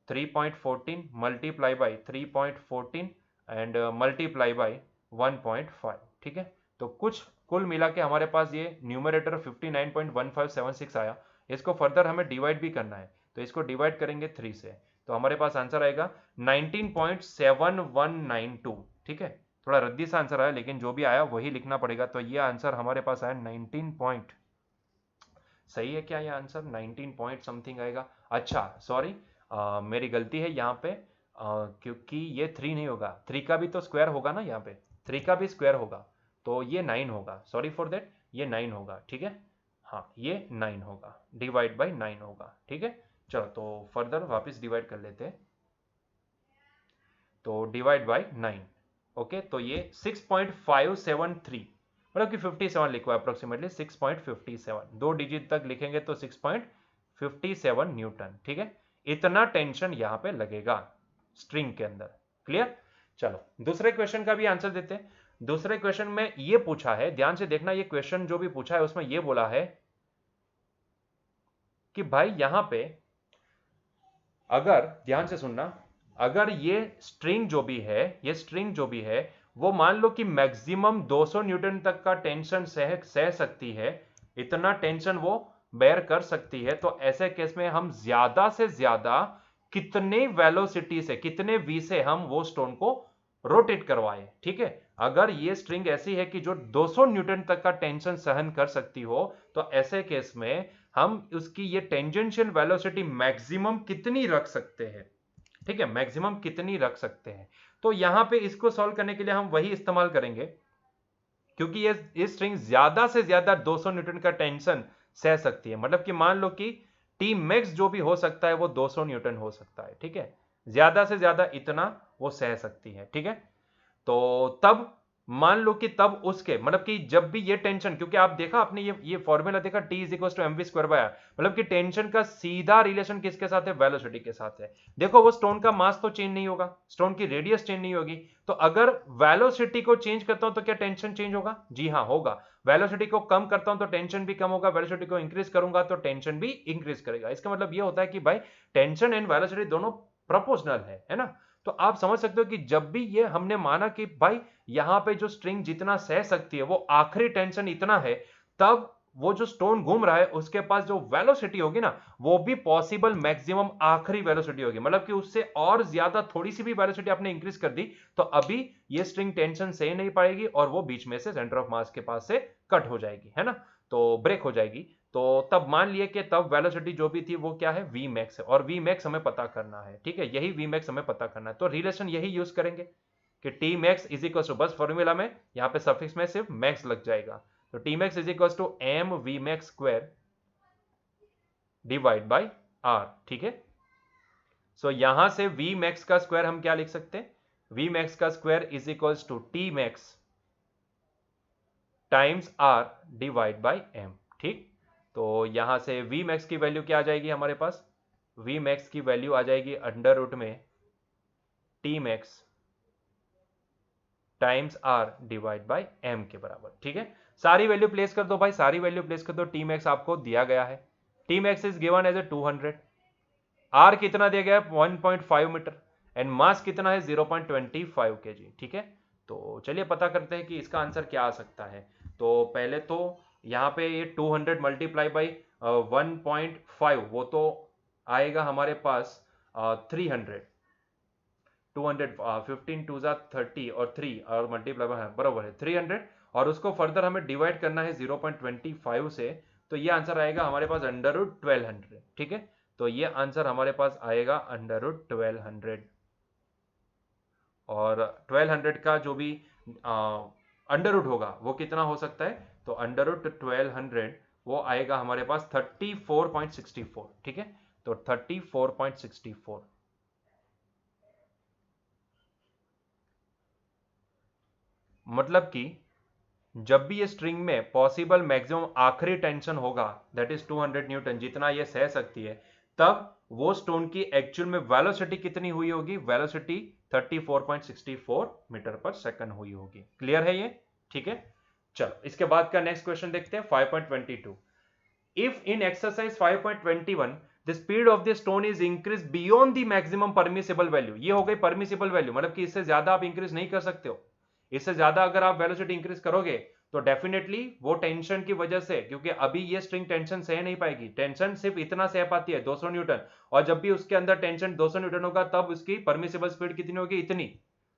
3.14 multiply by 3.14 and multiply by 1.5, ठीक है। तो कुछ कुल मिला के हमारे पास ये न्यूमरेटर 59.1576 आया। इसको फर्दर हमें डिवाइड भी करना है, तो इसको डिवाइड करेंगे 3 से, तो हमारे पास आंसर आएगा 19.7192, ठीक है। थोड़ा रद्दी सा आंसर आया, लेकिन जो भी आया वही लिखना पड़ेगा। तो ये आंसर हमारे पास आया 19 पॉइंट, सही है क्या ये आंसर, 19 पॉइंट समथिंग आएगा। अच्छा सॉरी, मेरी गलती है यहाँ पे, क्योंकि ये 3 नहीं होगा, 3 का भी तो स्क्वायर होगा ना, यहाँ पे 3 का भी स्क्वायर होगा, तो ये 9 होगा, सॉरी फॉर दैट, ये 9 होगा, ठीक है। हाँ ये 9 होगा, डिवाइड बाई 9 होगा, ठीक है। चलो तो फर्दर वापस डिवाइड कर लेते हैं। तो डिवाइड बाई 9, ओके। तो ये 6.573 मतलब कि 57 लिखो अप्रोक्सीमेटली, 6.57, 2 डिजिट तक लिखेंगे तो 6.57 न्यूटन, ठीक है। इतना टेंशन यहां पे लगेगा स्ट्रिंग के अंदर, क्लियर। चलो दूसरे क्वेश्चन का भी आंसर देते हैं। दूसरे क्वेश्चन में ये पूछा है, ध्यान से देखना, ये क्वेश्चन जो भी पूछा है उसमें ये बोला है कि भाई यहां पे, अगर ध्यान से सुनना, अगर ये स्ट्रिंग जो भी है, ये स्ट्रिंग जो भी है, वो मान लो कि मैक्सिमम 200 न्यूटन तक का टेंशन सह सकती है, इतना टेंशन वो बेयर कर सकती है, तो ऐसे केस में हम ज्यादा से ज्यादा कितने वेलोसिटी से, कितने वी से हम वो स्टोन को रोटेट करवाए, ठीक है। अगर ये स्ट्रिंग ऐसी है कि जो 200 न्यूटन तक का टेंशन सहन कर सकती हो, तो ऐसे केस में हम उसकी ये टेंजेंशियल वेलोसिटी मैक्सिमम कितनी रख सकते हैं, ठीक है, मैक्सिमम कितनी रख सकते हैं। तो यहां पे इसको सॉल्व करने के लिए हम वही इस्तेमाल करेंगे, क्योंकि ये स्ट्रिंग ज्यादा से ज्यादा 200 न्यूटन का टेंशन सह सकती है, मतलब कि मान लो कि टी मैक्स जो भी हो सकता है वो 200 न्यूटन हो सकता है, ठीक है, ज्यादा से ज्यादा इतना वो सह सकती है, ठीक है। तो तब मान लो कि तब उसके मतलब कि जब भी ये टेंशन, क्योंकि आप देखा आपने ये फॉर्मूला देखा, T is equal to M V square by R, मतलब कि टेंशन का सीधा रिलेशन किसके साथ है, वेलोसिटी के साथ है। देखो वो स्टोन का मास तो चेंज नहीं होगा, स्टोन की रेडियस चेंज नहीं होगी, तो अगर वेलोसिटी को चेंज करता हूं तो क्या टेंशन चेंज होगा, जी हाँ होगा। वेलोसिटी को कम करता हूं तो टेंशन भी कम होगा, वेलोसिटी को इंक्रीज करूंगा तो टेंशन भी इंक्रीज करेगा। इसका मतलब ये होता है कि भाई टेंशन एंड वेलोसिटी दोनों प्रोपोर्शनल है ना। तो आप समझ सकते हो कि जब भी ये हमने माना कि भाई यहां पे जो स्ट्रिंग जितना सह सकती है वो आखिरी टेंशन इतना है, तब वो जो स्टोन घूम रहा है उसके पास जो वेलोसिटी होगी ना, वो भी पॉसिबल मैक्सिमम आखिरी वेलोसिटी होगी, मतलब कि उससे और ज्यादा थोड़ी सी भी वेलोसिटी आपने इंक्रीज कर दी तो अभी ये स्ट्रिंग टेंशन सह नहीं पाएगी और वो बीच में से सेंटर ऑफ मास के पास से कट हो जाएगी, है ना, तो ब्रेक हो जाएगी। तो तब मान लिए कि तब वेलोसिटी जो भी थी वो क्या है, वी मैक्स है, और वी मैक्स हमें पता करना है, ठीक है, यही वी मैक्स हमें पता करना है, तो रिलेशन यही यूज करेंगे कि T max is equal to, बस फॉर्मूला में यहाँ पे सफिक्स में सिर्फ मैक्स लग जाएगा, तो T max is equal to M V max square divide by R, ठीक है। सो यहां से वी मैक्स का स्क्वायर हम क्या लिख सकते हैं, वी मैक्स का square is equal to T max times R divide by M, ठीक। तो यहां से वी मैक्स की वैल्यू क्या आ जाएगी हमारे पास, वी मैक्स की वैल्यू आ जाएगी अंडर रूट में T max times R divide by M के बराबर, ठीक है। सारी वैल्यू प्लेस कर दो भाई, सारी वैल्यू प्लेस कर दो, टी मैक्स आपको दिया गया है, T max is given as a 200, R कितना दिया गया है 1.5 मीटर, एंड मास कितना है 0.25 केजी, ठीक है। तो चलिए पता करते हैं कि इसका आंसर क्या आ सकता है। तो पहले तो यहाँ पे ये 200 मल्टीप्लाई बाई 1.5 वो तो आएगा हमारे पास 300, 200 15 टू जा 30 और 3 और मल्टीप्लाई बराबर है 300, और उसको फर्दर हमें डिवाइड करना है 0.25 से, तो ये आंसर आएगा हमारे पास अंडर रूट 1200, ठीक है। तो ये आंसर हमारे पास आएगा अंडर रूट 1200, और 1200 का जो भी अंडर रूट होगा वो कितना हो सकता है, तो अंडर रूट 1200 वो आएगा हमारे पास 34.64, ठीक है, तो 34.64, मतलब कि जब भी ये स्ट्रिंग में पॉसिबल मैक्सिमम आखिरी टेंशन होगा दैट इज 200 न्यूटन, जितना ये सह सकती है, तब वो स्टोन की एक्चुअल में वेलोसिटी कितनी हुई होगी, वेलोसिटी 34.64 मीटर पर सेकंड हुई होगी। क्लियर है ये, ठीक है। चलो इसके बाद का नेक्स्ट क्वेश्चन देखते हैं 5.22, if in exercise 5.21 the speed of the stone is increase beyond the maximum permissible value, ये हो गई परमिसिबल वैल्यू, मतलब कि इससे ज्यादा आप इंक्रीज नहीं कर सकते हो, इससे ज्यादा अगर आप वेलोसिटी इंक्रीज करोगे तो डेफिनेटली वो टेंशन की वजह से, क्योंकि अभी ये स्ट्रिंग टेंशन सह नहीं पाएगी, टेंशन सिर्फ इतना सह पाती है 200 न्यूटन, और जब भी उसके अंदर टेंशन 200 न्यूटन होगा तब उसकी परमिसिबल स्पीड कितनी होगी, इतनी।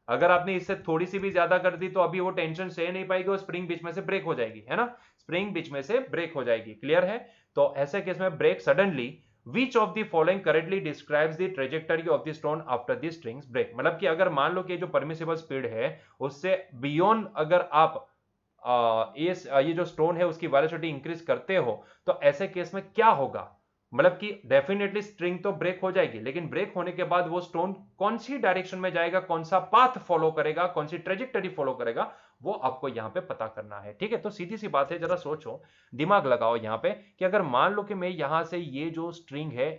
अगर आपने इससे थोड़ी सी भी ज्यादा कर दी तो अभी वो टेंशन सह नहीं पाएगी और स्प्रिंग बीच में से ब्रेक हो जाएगी, है ना, स्प्रिंग बीच में से ब्रेक हो जाएगी। क्लियर है, तो ऐसे केस में brake suddenly, which of the following correctly describes the trajectory of the stone after the strings break, मतलब कि अगर मान लो कि जो परमिसिबल स्पीड है उससे बियॉन्ड अगर आप ये जो स्टोन है उसकी वेलोसिटी इंक्रीज करते हो तो ऐसे केस में क्या होगा, मतलब कि डेफिनेटली स्ट्रिंग तो ब्रेक हो जाएगी, लेकिन ब्रेक होने के बाद वो स्टोन कौन सी डायरेक्शन में जाएगा, कौन सा पाथ फॉलो करेगा, कौन सी ट्रेजेक्टरी फॉलो करेगा, वो आपको यहां पे पता करना है, ठीक है। तो सीधी सी बात है, जरा सोचो, दिमाग लगाओ यहां पे कि अगर मान लो कि मैं यहां से ये जो स्ट्रिंग है,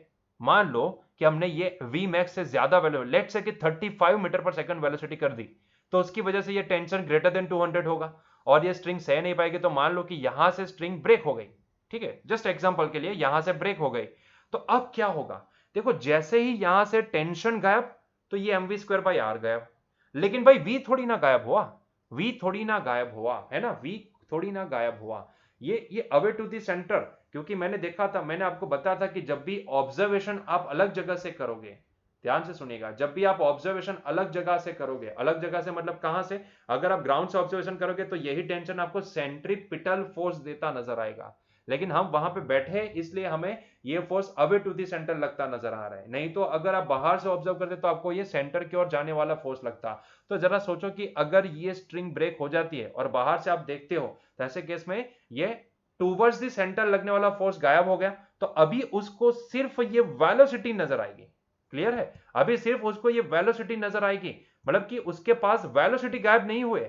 मान लो कि हमने ये वी मैक्स से ज्यादा वैल्यू, लेट से कि 35 मीटर पर सेकंड वेलोसिटी कर दी, तो उसकी वजह से ये टेंशन ग्रेटर देन 200 होगा और ये स्ट्रिंग सह नहीं पाएगी, तो मान लो कि यहां से स्ट्रिंग ब्रेक हो गई, ठीक है, जस्ट एग्जांपल के लिए यहां से ब्रेक हो गई, तो अब क्या होगा, देखो जैसे ही यहां से टेंशन गायब तो ये mv स्क्वायर बाई आर गायब, लेकिन भाई v थोड़ी ना गायब हुआ, v थोड़ी ना गायब हुआ, है ना, v थोड़ी ना गायब हुआ, ये अवे टू द सेंटर, क्योंकि मैंने देखा था, मैंने आपको बताया था कि जब भी ऑब्जर्वेशन आप अलग जगह से करोगे, ध्यान से सुनिएगा, जब भी आप ऑब्जर्वेशन अलग जगह से करोगे, अलग जगह से मतलब कहां से, अगर आप ग्राउंड से ऑब्जर्वेशन करोगे तो यही टेंशन आपको सेंट्रीपिटल फोर्स देता नजर आएगा, लेकिन हम वहां पे बैठे इसलिए हमें ये force away to the centre लगता नजर आ रहा है, नहीं तो अगर आप बाहर से ऑब्जर्व करते तो आपको ये सेंटर की ओर जाने वाला फोर्स लगता। तो जरा सोचो कि अगर ये स्ट्रिंग ब्रेक हो जाती है और बाहर से आप देखते हो तो ऐसे केस में ये टूवर्ड्स दी सेंटर लगने वाला फोर्स गायब हो गया, तो अभी उसको सिर्फ ये वेलोसिटी नजर आएगी। क्लियर है, अभी सिर्फ उसको ये वेलोसिटी नजर आएगी, मतलब कि उसके पास वेलोसिटी गायब नहीं हुए,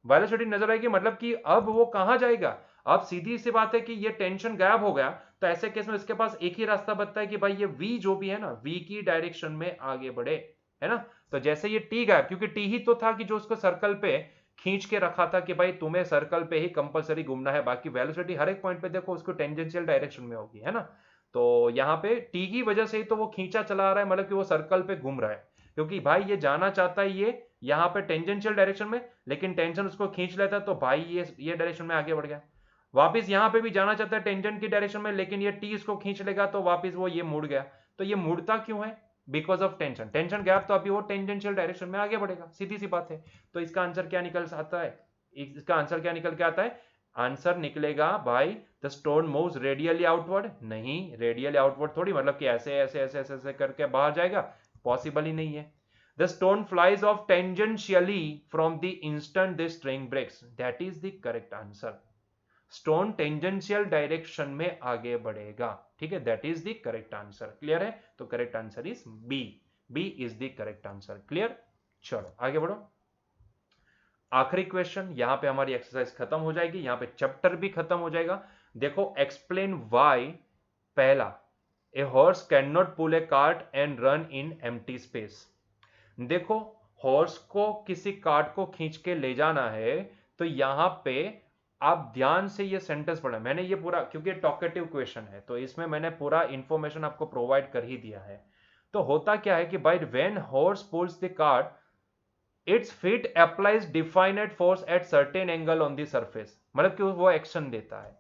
वेलोसिटी नजर आएगी, मतलब कि अब वो कहां जाएगा, अब सीधी सी बात है कि ये टेंशन गायब हो गया, तो ऐसे केस में इसके पास एक ही रास्ता बचता है कि भाई ये v जो भी है ना, v की डायरेक्शन में आगे बढ़े, है ना। तो जैसे ये t गायब, क्योंकि t ही तो था कि जो उसको सर्कल पे खींच के रखा था कि भाई तुम्हें सर्कल पे ही कंपलसरी घूमना है, बाकी वेलोसिटी हर एक पॉइंट पे देखो उसको टेंजेंशियल डायरेक्शन में होगी, है ना। तो यहाँ पे t की वजह से ही तो वो खींचा चला आ रहा है, मतलब कि वो सर्कल पे घूम रहा है, क्योंकि भाई ये जाना चाहता है ये यहाँ पे टेंजेंशियल डायरेक्शन में, लेकिन टेंशन उसको खींच लेता है तो भाई ये डायरेक्शन में आगे बढ़ गया। वापिस यहाँ पे भी जाना चाहता है टेंजेंट की डायरेक्शन में, लेकिन ये टी इसको खींच लेगा तो वापिस वो ये मुड़ गया। तो ये मुड़ता क्यों है? Because of tension. Tension gap तो अभी वो टेंजेंशियल डायरेक्शन में आगे बढ़ेगा, सीधी सी बात है। तो इसका आंसर क्या निकल आता है? इसका आंसर क्या निकल के आता है? आंसर निकलेगा भाई the stone moves radially outward. नहीं, रेडियली आउटवर्ड थोड़ी, मतलब कि ऐसे ऐसे ऐसे ऐसे ऐसे करके बाहर जाएगा, पॉसिबल ही नहीं है। The stone flies off tangentially from the instant the string breaks, that is the correct answer. Stone tangential direction में आगे बढ़ेगा, ठीक है, that is the correct answer. Clear है? तो correct answer is B. B is the correct answer. Clear? चलो आगे बढ़ो। आखिरी क्वेश्चन, यहां पे हमारी एक्सरसाइज खत्म हो जाएगी, यहां पे चैप्टर भी खत्म हो जाएगा। देखो, एक्सप्लेन वाई, पहला, a horse can not pull a cart and run in empty space. देखो, हॉर्स को किसी कार्ट को खींच के ले जाना है, तो यहां पे आप ध्यान से ये सेंटेंस पढ़ा। मैंने ये पूरा, क्योंकि टॉकेटिव क्वेश्चन है तो इसमें मैंने पूरा इंफॉर्मेशन आपको प्रोवाइड कर ही दिया है। तो होता क्या है कि by when horse pulls the cart, its feet applies definite force at certain angle on the surface, मतलब कि वो एक्शन देता है।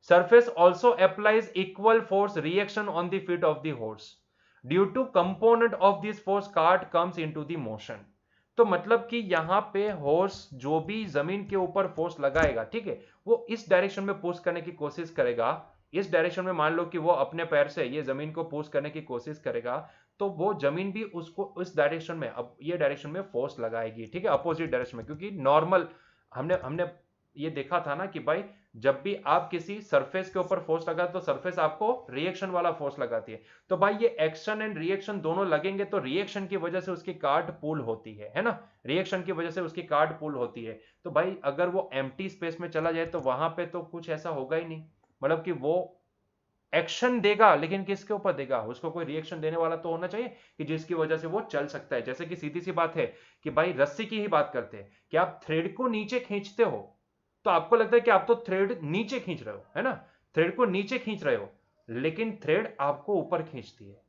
Surface also applies equal force reaction on the feet of the horse. Due to component of this force cart comes into the motion. तो मतलब कि यहां पे हॉर्स जो भी जमीन के ऊपर फोर्स लगाएगा, ठीक है, वो इस डायरेक्शन में पुश करने की कोशिश करेगा। इस डायरेक्शन में मान लो कि वो अपने पैर से ये जमीन को पुश करने की कोशिश करेगा, तो वो जमीन भी उसको इस डायरेक्शन में, अब ये डायरेक्शन में फोर्स लगाएगी, ठीक है, अपोजिट डायरेक्शन में। क्योंकि नॉर्मल हमने हमने ये देखा था ना कि भाई जब भी आप किसी सरफेस के ऊपर फोर्स लगा तो सरफेस आपको रिएक्शन वाला फोर्स लगाती है। तो भाई ये एक्शन एंड रिएक्शन दोनों लगेंगे तो रिएक्शन की वजह से उसकी कार्ड पुल होती है ना, रिएक्शन की वजह से उसकी कार्ड पुल होती है। तो भाई अगर वो एम्प्टी स्पेस में चला जाए तो वहां पे तो कुछ ऐसा होगा ही नहीं, मतलब कि वो एक्शन देगा, लेकिन किसके ऊपर देगा? उसको कोई रिएक्शन देने वाला तो होना चाहिए कि जिसकी वजह से वो चल सकता है। जैसे कि सीधी सी बात है कि भाई रस्सी की ही बात करते हैं कि आप थ्रेड को नीचे खींचते हो, तो आपको लगता है कि आप तो थ्रेड नीचे खींच रहे हो, है ना, थ्रेड को नीचे खींच रहे हो, लेकिन थ्रेड आपको ऊपर खींचती है।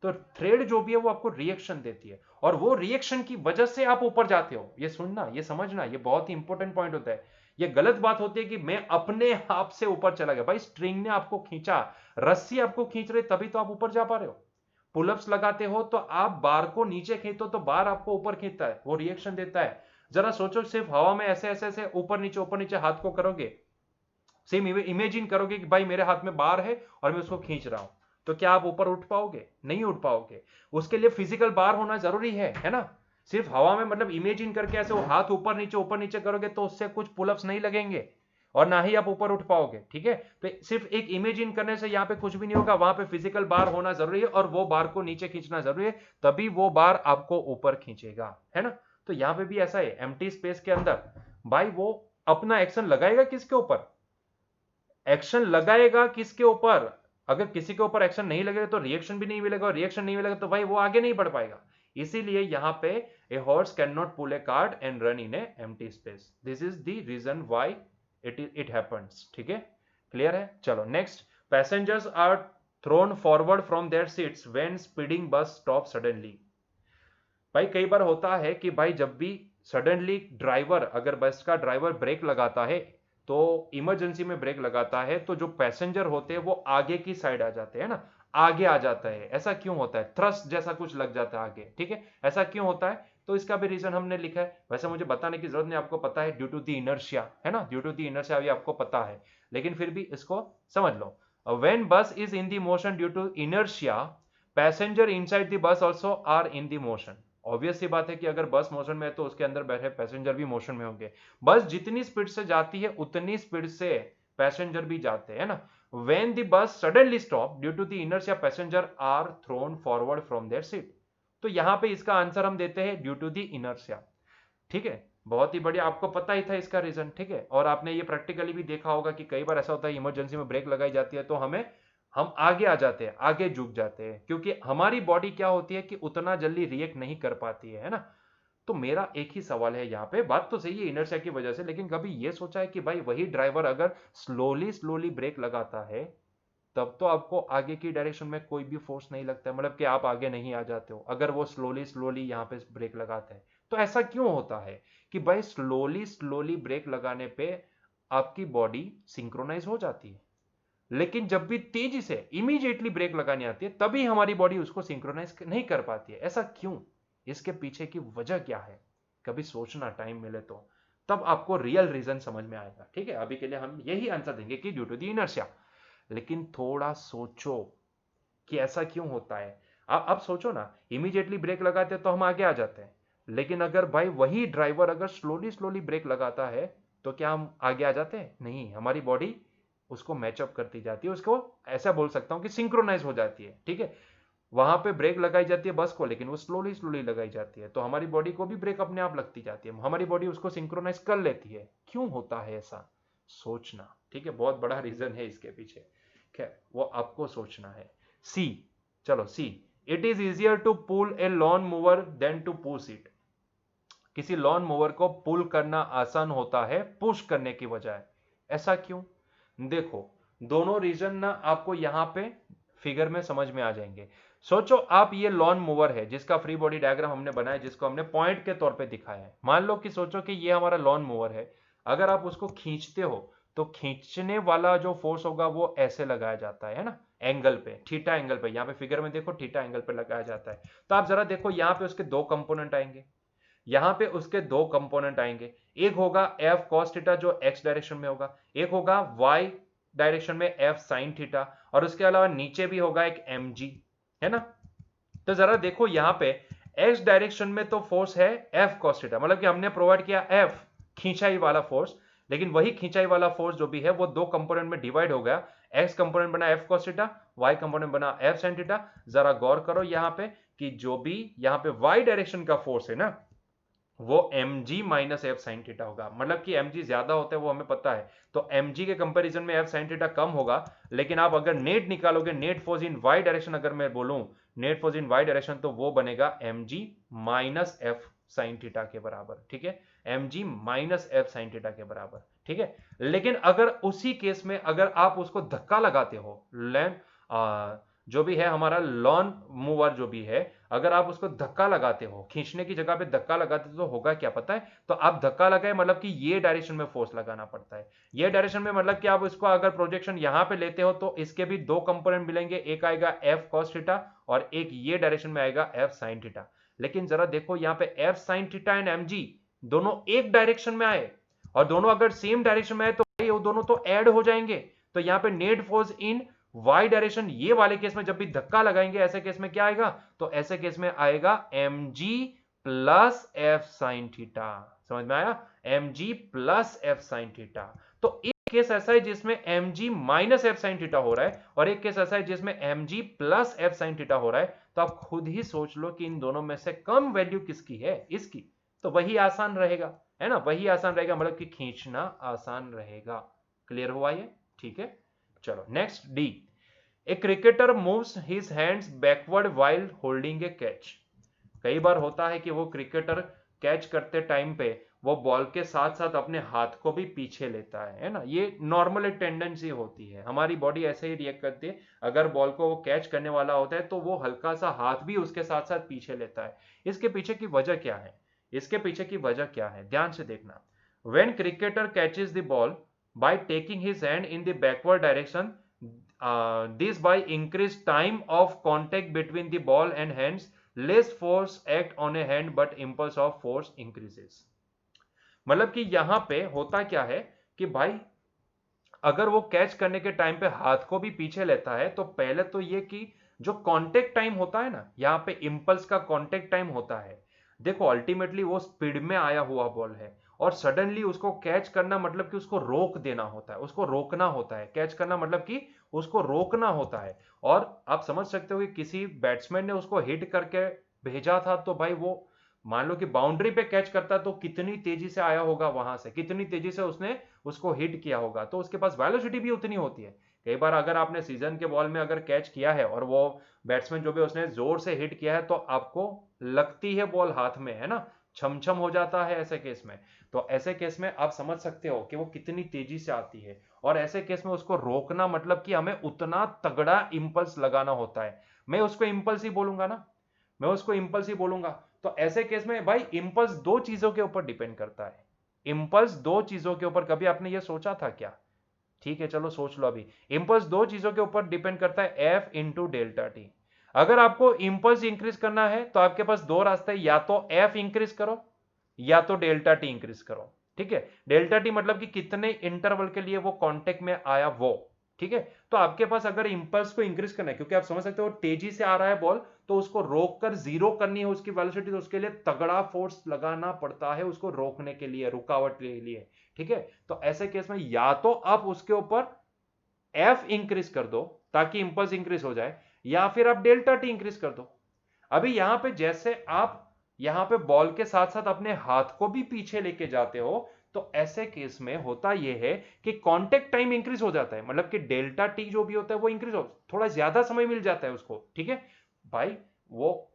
तो थ्रेड जो भी है वो आपको रिएक्शन देती है, और वो रिएक्शन की वजह से आप ऊपर जाते हो। ये सुनना, ये समझना, ये बहुत ही इंपॉर्टेंट पॉइंट होता है। ये गलत बात होती है कि मैं अपने आप से ऊपर चला गया। भाई स्ट्रिंग ने आपको खींचा, रस्सी आपको खींच रही, तभी तो आप ऊपर जा पा रहे हो। पुलअप्स लगाते हो तो आप बार को नीचे खींचो तो बार आपको ऊपर खींचता है, वो रिएक्शन देता है। जरा सोचो, सिर्फ हवा में ऐसे ऐसे ऐसे ऊपर नीचे हाथ को करोगे, सेम इमेजिन करोगे कि भाई मेरे हाथ में बार है और मैं उसको खींच रहा हूं, तो क्या आप ऊपर उठ पाओगे? नहीं उठ पाओगे। उसके लिए फिजिकल बार होना जरूरी है ना। सिर्फ हवा में मतलब इमेजिन करके ऐसे वो हाथ ऊपर नीचे करोगे तो उससे कुछ पुलअप्स नहीं लगेंगे और ना ही आप ऊपर उठ पाओगे, ठीक है। तो सिर्फ एक इमेजिन करने से यहाँ पे कुछ भी नहीं होगा, वहां पे फिजिकल बार होना जरूरी है और वो बार को नीचे खींचना जरूरी है, तभी वो बार आपको ऊपर खींचेगा, है ना। तो यहाँ पे भी ऐसा है, एम्प्टी स्पेस के अंदर भाई वो अपना एक्शन लगाएगा किसके ऊपर? एक्शन लगाएगा किसके ऊपर? अगर किसी के ऊपर एक्शन नहीं लगेगा तो रिएक्शन भी नहीं मिलेगा, और रिएक्शन नहीं मिलेगा तो भाई वो आगे नहीं बढ़ पाएगा। इसीलिए यहां पे a horse can not pull a cart and run in a empty space. This is the reason why it happens, ठीक है। क्लियर है? चलो next, passengers are thrown forward from their seats when speeding bus stop suddenly. भाई कई बार होता है कि भाई जब भी सडनली ड्राइवर, अगर बस का ड्राइवर ब्रेक लगाता है, तो इमरजेंसी में ब्रेक लगाता है, तो जो पैसेंजर होते हैं वो आगे की साइड आ जाते हैं ना, आगे आ जाता है। ऐसा क्यों होता है? थ्रस्ट जैसा कुछ लग जाता है आगे, ठीक है। ऐसा क्यों होता है? तो इसका भी रीजन हमने लिखा है, वैसे मुझे बताने की जरूरत नहीं, आपको पता है, ड्यू टू द इनर्शिया, है ना, ड्यू टू द इनर्शिया भी आपको पता है, लेकिन फिर भी इसको समझ लो। When bus is in the motion due to inertia, passenger inside the bus also are in the motion. Obvious सी बात है कि अगर बस मोशन में है तो उसके अंदर बैठे पैसेंजर भी मोशन में होंगे। बस जितनी स्पीड से जाती है उतनी स्पीड से पैसेंजर भी जाते हैं ना। When the bus suddenly stop due to the inertia, passenger are thrown forward from their seat. तो यहां पे इसका आंसर हम देते हैं ड्यू टू द इनर्शिया, ठीक है। बहुत ही बढ़िया, आपको पता ही था इसका रीजन, ठीक है। और आपने ये प्रैक्टिकली भी देखा होगा कि कई बार ऐसा होता है इमरजेंसी में ब्रेक लगाई जाती है तो हम आगे आ जाते हैं, आगे झुक जाते हैं, क्योंकि हमारी बॉडी क्या होती है कि उतना जल्दी रिएक्ट नहीं कर पाती है ना। तो मेरा एक ही सवाल है यहाँ पे, बात तो सही है इनर्शिया की वजह से, लेकिन कभी ये सोचा है कि भाई वही ड्राइवर अगर स्लोली स्लोली ब्रेक लगाता है तब तो आपको आगे की डायरेक्शन में कोई भी फोर्स नहीं लगता है, मतलब कि आप आगे नहीं आ जाते हो अगर वो स्लोली स्लोली यहाँ पे ब्रेक लगाते हैं। तो ऐसा क्यों होता है कि भाई स्लोली स्लोली ब्रेक लगाने पे आपकी बॉडी सिंक्रोनाइज हो जाती है, लेकिन जब भी तेजी से इमीडिएटली ब्रेक लगानी आती है तभी हमारी बॉडी उसको सिंक्रोनाइज नहीं कर पाती है। ऐसा क्यों, इसके पीछे की वजह क्या है, कभी सोचना टाइम मिले तो, तब आपको रियल रीजन समझ में आएगा। ठीक है, अभी के लिए हम यही आंसर देंगे कि ड्यू टू द इनर्शिया। लेकिन थोड़ा सोचो कि ऐसा क्यों होता है। आप सोचो ना, इमीडिएटली ब्रेक लगाते तो हम आगे आ जाते हैं, लेकिन अगर भाई वही ड्राइवर अगर स्लोली स्लोली ब्रेक लगाता है तो क्या हम आगे आ जाते हैं? नहीं, हमारी बॉडी उसको मैचअप करती जाती है, उसको ऐसा बोल सकता हूं कि सिंक्रोनाइज हो जाती है। ठीक है, वहां पे ब्रेक लगाई जाती है बस को, लेकिन वो स्लोली स्लोली लगाई जाती है, तो हमारी बॉडी को भी ब्रेक अपने आप लगती जाती है, हमारी बॉडी उसको सिंक्रोनाइज कर लेती है। क्यों होता है ऐसा, सोचना। ठीक है, बहुत बड़ा रीजन है इसके पीछे, खैर वो आपको सोचना है। सी, चलो see, it is easier to pull a lawn mower than to push it. किसी लॉन मूवर को पुल करना आसान होता है पुश करने की बजाय। ऐसा क्यों? देखो, दोनों रीजन ना आपको यहां पे फिगर में समझ में आ जाएंगे। सोचो आप ये लॉन मूवर है जिसका फ्री बॉडी डायग्राम हमने बनाया, जिसको हमने पॉइंट के तौर पे दिखाया है। मान लो कि सोचो कि ये हमारा लॉन मूवर है, अगर आप उसको खींचते हो तो खींचने वाला जो फोर्स होगा वो ऐसे लगाया जाता है ना, एंगल पे, थीटा एंगल पे। यहाँ पे फिगर में देखो थीटा एंगल पे लगाया जाता है। तो आप जरा देखो यहाँ पे उसके दो कंपोनेंट आएंगे, यहां पे उसके दो कंपोनेंट आएंगे, एक होगा एफ कॉस थीटा जो एक्स डायरेक्शन में होगा, एक होगा वाई डायरेक्शन में एफ साइन थीटा, और उसके अलावा नीचे भी होगा एक एम जी, है ना। तो जरा देखो यहां पे एक्स डायरेक्शन में तो फोर्स है एफ कॉस थीटा, मतलब कि हमने प्रोवाइड किया एफ खींचाई वाला फोर्स, लेकिन वही खींचाई वाला फोर्स जो भी है वो दो कंपोनेंट में डिवाइड हो गया। एक्स कंपोनेंट बना F cos theta, Y component बना एफ साइन थीटा। जरा गौर करो यहां पे कि जो भी यहां पे वाई डायरेक्शन का फोर्स है ना, वो mg minus F sine theta होगा, मतलब कि mg ज्यादा होता है वो हमें पता है, तो mg के कंपैरिजन में एफ साइन थीटा कम होगा। लेकिन आप अगर नेट निकालोगे, net force in Y direction अगर मैं बोलूं, net force in Y direction, तो वो बनेगा mg minus F sine theta के बराबर। ठीक है, mg minus F sine theta के बराबर। ठीक है, लेकिन अगर उसी केस में अगर आप उसको धक्का लगाते हो, जो भी है हमारा लॉन मूवर जो भी है, अगर आप उसको धक्का लगाते हो, खींचने की जगह पे धक्का लगाते हो, तो होगा क्या पता है? तो आप धक्का लगाए मतलब कि ये डायरेक्शन में फोर्स लगाना पड़ता है, ये डायरेक्शन में, मतलब कि आप इसको अगर प्रोजेक्शन यहां पे लेते हो तो इसके भी दो कंपोनेंट मिलेंगे, एक आएगा एफ कॉस थीटा और एक ये डायरेक्शन में आएगा एफ साइन थीटा। लेकिन जरा देखो यहाँ पे F sine theta and M G दोनों एक डायरेक्शन में आए, और दोनों अगर सेम डायरेक्शन में आए तो भाई वो दोनों तो ऐड हो जाएंगे। तो यहाँ पे net force in Y direction, ये वाले केस में जब भी धक्का लगाएंगे ऐसे केस में क्या आएगा? तो ऐसे केस में आएगा mg plus F sine theta. समझ में आया? mg plus F sine theta. तो एक केस ऐसा है जिसमें mg minus F sine theta हो रहा है, और एक केस ऐसा है जिसमें mg plus F sine theta हो रहा है। तो आप खुद ही सोच लो कि इन दोनों में से कम वैल्यू किसकी है? इसकी। तो वही आसान रहेगा, है ना, वही आसान रहेगा, मतलब कि खींचना आसान रहेगा। क्लियर हुआ ये? ठीक है, चलो next D. A cricketer moves his hands backward while holding A catch. कई बार होता है कि वो क्रिकेटर कैच करते टाइम पे वो बॉल के साथ साथ अपने हाथ को भी पीछे लेता है ना। ये नॉर्मल एक टेंडेंसी होती है, हमारी बॉडी ऐसे ही रिएक्ट करती है। अगर बॉल को वो कैच करने वाला होता है तो वो हल्का सा हाथ भी उसके साथ साथ पीछे लेता है। इसके पीछे की वजह क्या है? इसके पीछे की वजह क्या है, ध्यान से देखना। When cricketer catches the ball by taking his hand in the backward direction, this by increased time of contact between the ball and hands, less force act on a hand but impulse of force increases। मतलब कि यहां पे होता क्या है कि भाई अगर वो कैच करने के टाइम पे हाथ को भी पीछे लेता है तो पहले तो ये कि जो कांटेक्ट टाइम होता है ना, यहाँ पे इंपल्स का कांटेक्ट टाइम होता है। देखो अल्टीमेटली वो स्पीड में आया हुआ बॉल है और सडनली उसको कैच करना मतलब कि उसको रोक देना होता है, उसको रोकना होता है। कैच करना मतलब कि उसको रोकना होता है। और आप समझ सकते हो कि किसी बैट्समैन ने उसको हिट करके भेजा था तो भाई वो मान लो कि बाउंड्री पे कैच करता तो कितनी तेजी से आया होगा, वहां से कितनी तेजी से उसने उसको हिट किया होगा, तो उसके पास वेलोसिटी भी उतनी होती है। कई बार अगर आपने सीजन के बॉल में अगर कैच किया है और वो बैट्समैन जो भी उसने जोर से हिट किया है तो आपको लगती है बॉल हाथ में, है ना, छम छम हो जाता है ऐसे केस में। तो ऐसे केस में आप समझ सकते हो कि वो कितनी तेजी से आती है और ऐसे केस में उसको रोकना मतलब कि हमें उतना तगड़ा इंपल्स लगाना होता है। मैं उसको इंपल्स ही बोलूंगा ना, मैं उसको इंपल्स ही बोलूंगा। तो ऐसे केस में भाई इंपल्स दो चीजों के ऊपर डिपेंड करता है, इंपल्स दो चीजों के ऊपर। कभी आपने ये सोचा था क्या? ठीक है चलो सोच लो अभी। इंपल्स दो चीजों के ऊपर डिपेंड करता है, एफ इंटू डेल्टा टी। अगर आपको इंपल्स इंक्रीज करना है तो आपके पास दो रास्ते हैं, या तो एफ इंक्रीज करो या तो डेल्टा टी इंक्रीज करो। ठीक है, डेल्टा टी मतलब कि कितने इंटरवल के लिए वो कांटेक्ट में आया वो। ठीक है, तो आपके पास अगर इंपल्स को इंक्रीज करना है, क्योंकि आप समझ सकते हो तेजी से आ रहा है बॉल, तो उसको रोक कर जीरो करनी है उसकी वेलोसिटी, तो उसके लिए तगड़ा फोर्स लगाना पड़ता है उसको रोकने के लिए, रुकावट के लिए। ठीक है, तो ऐसे केस में या तो आप उसके ऊपर एफ इंक्रीज कर दो ताकि इंपल्स इंक्रीज हो जाए, या फिर आप डेल्टा टी इंक्रीज कर दो। अभी यहां पे जैसे आप यहां पे बॉल के साथ साथ अपने हाथ को भी पीछे लेके जाते हो, तो ऐसे केस में होता यह है कि कांटेक्ट टाइम इंक्रीज हो जाता है, मतलब कि डेल्टा टी जो भी होता है वो इंक्रीज हो, थोड़ा ज्यादा समय मिल जाता है उसको। ठीक है भाई, वो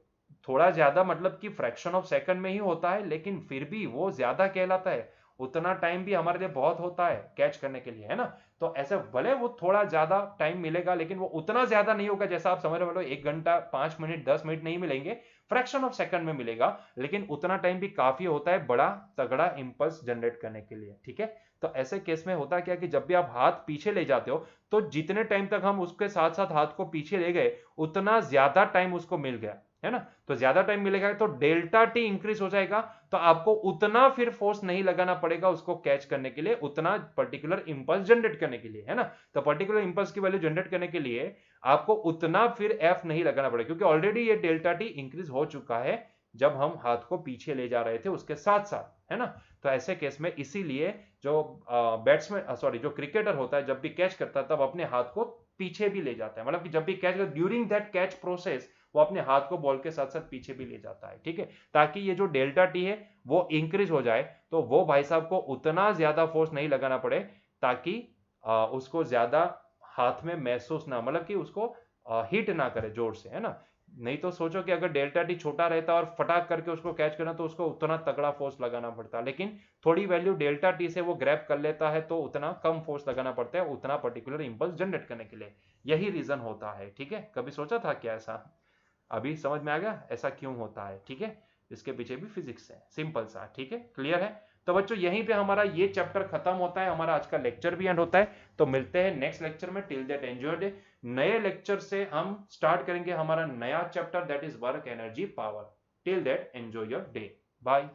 थोड़ा ज्यादा मतलब कि फ्रैक्शन ऑफ सेकंड में ही होता है, लेकिन फिर भी वो ज्यादा कहलाता है। उतना टाइम भी हमारे लिए बहुत होता है कैच करने के लिए, है ना। तो ऐसे भले वो थोड़ा ज्यादा टाइम मिलेगा, लेकिन वो उतना ज्यादा नहीं होगा जैसा आप समझ रहे हो, 1 घंटा 5 मिनट 10 मिनट नहीं मिलेंगे, फ्रैक्शन ऑफ सेकंड में मिलेगा, लेकिन उतना टाइम भी काफी होता है बड़ा तगड़ा इंपल्स जनरेट करने के लिए। ठीक है, तो ऐसे केस में होता क्या कि जब भी आप हाथ पीछे ले जाते हो, तो जितने टाइम तक हम उसके साथ साथ हाथ को पीछे ले गए, उतना ज्यादा टाइम उसको मिल गया, है ना। तो ज्यादा टाइम मिलेगा तो डेल्टा टी इंक्रीज हो जाएगा, तो आपको उतना फिर फोर्स नहीं लगाना पड़ेगा उसको कैच करने के लिए, उतना पर्टिकुलर इंपल्स जनरेट करने के लिए, है ना। तो पर्टिकुलर इंपल्स की वैल्यू जनरेट करने के लिए आपको उतना फिर एफ नहीं लगाना पड़ेगा, क्योंकि ऑलरेडी ये डेल्टा टी इंक्रीज हो चुका है जब हम हाथ को पीछे ले जा रहे थे उसके साथ साथ, है ना। तो ऐसे केस में इसीलिए जो बैट्समैन सॉरी जो क्रिकेटर होता है, जब भी कैच करता है तब अपने हाथ को पीछे भी ले जाता है, मतलब कि जब भी catch during that catch process वो अपने हाथ को बॉल के साथ साथ पीछे भी ले जाता है। ठीक है, ताकि ये जो डेल्टा टी है वो इंक्रीज हो जाए, तो वो भाई साहब को उतना ज्यादा फोर्स नहीं लगाना पड़े, ताकि उसको ज्यादा हाथ में महसूस ना, मतलब कि उसको हिट ना करे जोर से, है ना। नहीं तो सोचो कि अगर डेल्टा टी छोटा रहता और फटाक करके उसको कैच करना, तो उसको उतना तगड़ा फोर्स लगाना पड़ता, लेकिन थोड़ी वैल्यू डेल्टा टी से वो ग्रैब कर लेता है, तो उतना कम फोर्स लगाना पड़ता है उतना पर्टिकुलर इंपल्स जनरेट करने के लिए। यही रीजन होता है। ठीक है, कभी सोचा था क्या ऐसा? अभी समझ में आ गया ऐसा क्यों होता है? ठीक है, इसके पीछे भी फिजिक्स है, सिंपल सा। ठीक है, क्लियर है? तो बच्चों यहीं पे हमारा ये चैप्टर खत्म होता है, हमारा आज का लेक्चर भी एंड होता है। तो मिलते हैं नेक्स्ट लेक्चर में। Till that enjoy day. नए लेक्चर से हम स्टार्ट करेंगे हमारा नया chapter, that is work energy power. Till that enjoy your day. Bye.